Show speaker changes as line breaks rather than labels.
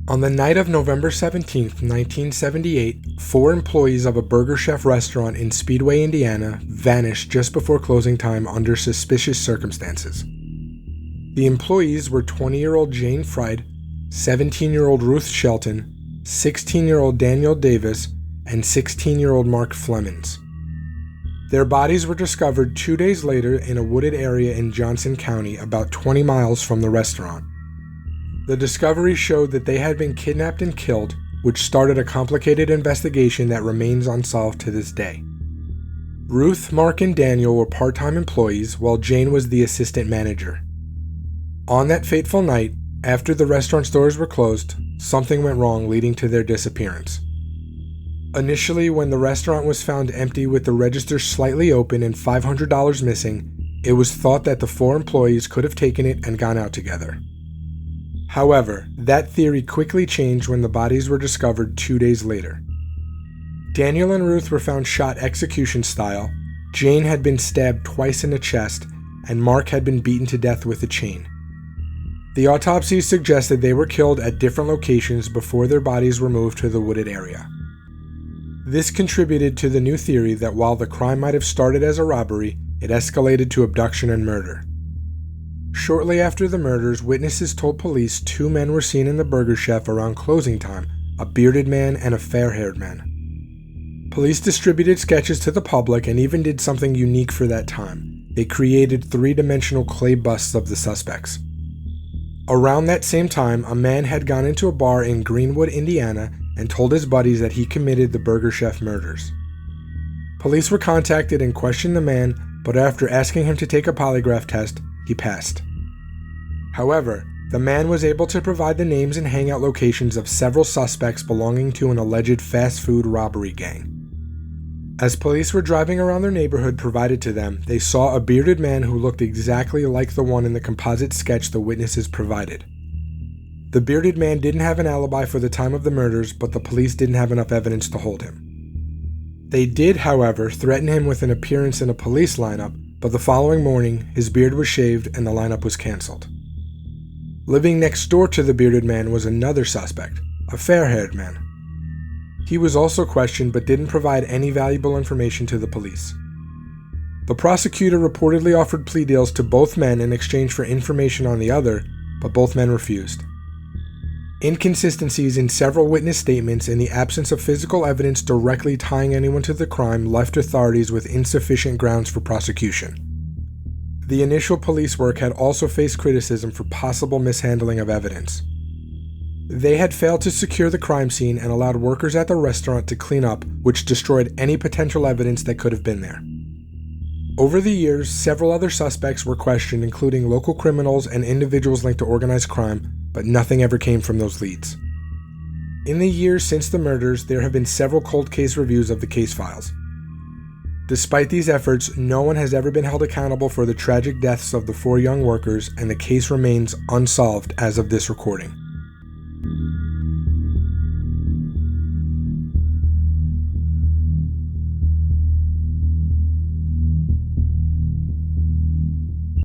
On the night of November 17, 1978, 4 employees of a Burger Chef restaurant in Speedway, Indiana, vanished just before closing time under suspicious circumstances. The employees were 20-year-old Jayne Friedt, 17-year-old Ruth Shelton, 16-year-old Daniel Davis, and 16-year-old Mark Flemmonds. Their bodies were discovered 2 days later in a wooded area in Johnson County, about 20 miles from the restaurant. The discovery showed that they had been kidnapped and killed, which started a complicated investigation that remains unsolved to this day. Ruth, Mark, and Daniel were part-time employees, while Jayne was the assistant manager. On that fateful night, after the restaurant's doors were closed, something went wrong, leading to their disappearance. Initially, when the restaurant was found empty with the register slightly open and $500 missing, it was thought that the 4 employees could have taken it and gone out together. However, that theory quickly changed when the bodies were discovered 2 days later. Daniel and Ruth were found shot execution style, Jayne had been stabbed twice in the chest, and Mark had been beaten to death with a chain. The autopsies suggested they were killed at different locations before their bodies were moved to the wooded area. This contributed to the new theory that while the crime might have started as a robbery, it escalated to abduction and murder. Shortly after the murders, witnesses told police 2 men were seen in the Burger Chef around closing time, a bearded man and a fair-haired man. Police distributed sketches to the public and even did something unique for that time. They created 3-dimensional clay busts of the suspects. Around that same time, a man had gone into a bar in Greenwood, Indiana, and told his buddies that he committed the Burger Chef murders. Police were contacted and questioned the man, but after asking him to take a polygraph test, he passed. However, the man was able to provide the names and hangout locations of several suspects belonging to an alleged fast food robbery gang. As police were driving around their neighborhood provided to them, they saw a bearded man who looked exactly like the one in the composite sketch the witnesses provided. The bearded man didn't have an alibi for the time of the murders, but the police didn't have enough evidence to hold him. They did, however, threaten him with an appearance in a police lineup, but the following morning, his beard was shaved and the lineup was canceled. Living next door to the bearded man was another suspect, a fair-haired man. He was also questioned but didn't provide any valuable information to the police. The prosecutor reportedly offered plea deals to both men in exchange for information on the other, but both men refused. Inconsistencies in several witness statements and the absence of physical evidence directly tying anyone to the crime left authorities with insufficient grounds for prosecution. The initial police work had also faced criticism for possible mishandling of evidence. They had failed to secure the crime scene and allowed workers at the restaurant to clean up, which destroyed any potential evidence that could have been there. Over the years, several other suspects were questioned, including local criminals and individuals linked to organized crime, but nothing ever came from those leads. In the years since the murders, there have been several cold case reviews of the case files. Despite these efforts, no one has ever been held accountable for the tragic deaths of the 4 young workers, and the case remains unsolved as of this recording.